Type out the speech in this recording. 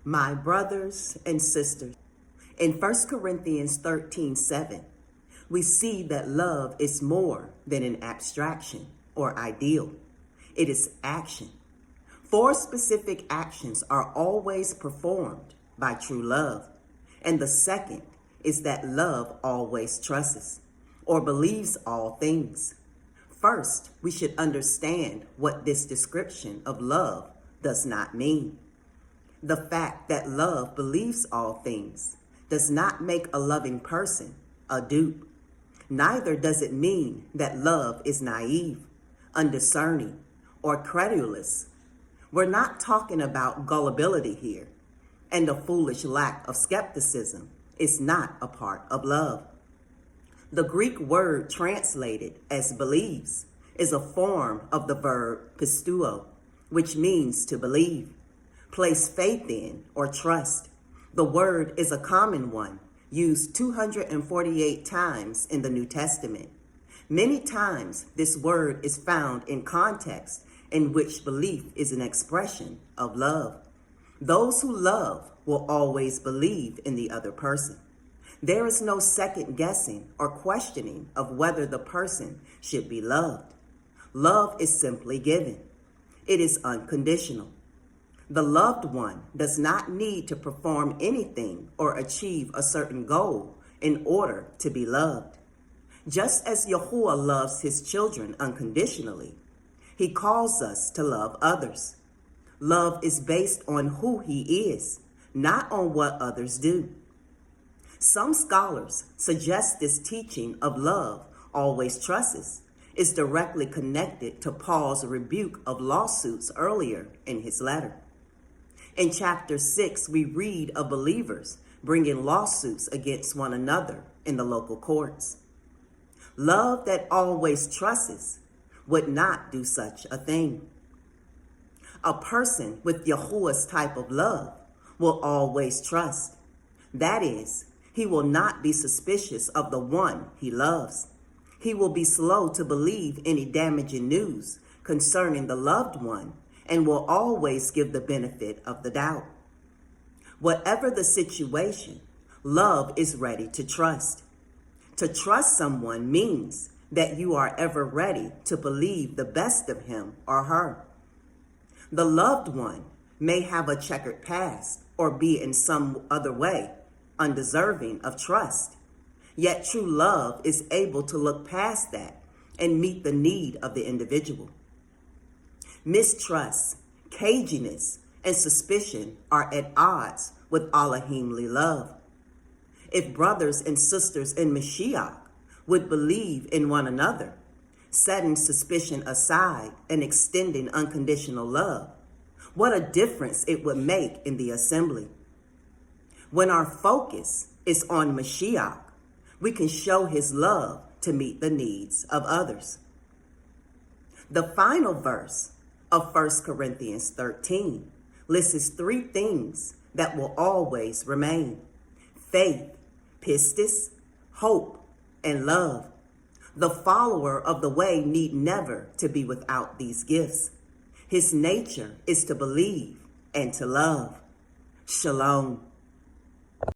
My brothers and sisters, in 1 Corinthians 13:7, we see that love is more than an abstraction or ideal. It is action. 4 specific actions are always performed by true love. And the second is that love always trusts or believes all things. First, we should understand what this description of love does not mean. The fact that love believes all things does not make a loving person a dupe. Neither does it mean that love is naive, undiscerning, or credulous. We're not talking about gullibility here, and a foolish lack of skepticism is not a part of love. The Greek word translated as believes is a form of the verb pisteuo, which means to believe, place faith in, or trust. The word is a common one, used 248 times in the New Testament. Many times this word is found in context in which belief is an expression of love. Those who love will always believe in the other person. There is no second guessing or questioning of whether the person should be loved. Love is simply given. It is unconditional. The loved one does not need to perform anything or achieve a certain goal in order to be loved. Just as Yahuwah loves his children unconditionally, he calls us to love others. Love is based on who he is, not on what others do. Some scholars suggest this teaching of love always trusts is directly connected to Paul's rebuke of lawsuits earlier in his letter. In chapter 6, we read of believers bringing lawsuits against one another in the local courts. Love that always trusts would not do such a thing. A person with Yahuwah's type of love will always trust. That is, he will not be suspicious of the one he loves. He will be slow to believe any damaging news concerning the loved one and will always give the benefit of the doubt. Whatever the situation, love is ready to trust. To trust someone means that you are ever ready to believe the best of him or her. The loved one may have a checkered past or be in some other way undeserving of trust. Yet true love is able to look past that and meet the need of the individual. Mistrust, caginess, and suspicion are at odds with Elohimly love. If brothers and sisters in Mashiach would believe in one another, setting suspicion aside and extending unconditional love, what a difference it would make in the assembly. When our focus is on Mashiach, we can show his love to meet the needs of others. The final verse of 1 Corinthians 13 lists 3 things that will always remain: faith, pistis, hope, and love. The follower of the way need never to be without these gifts. His nature is to believe and to love. Shalom.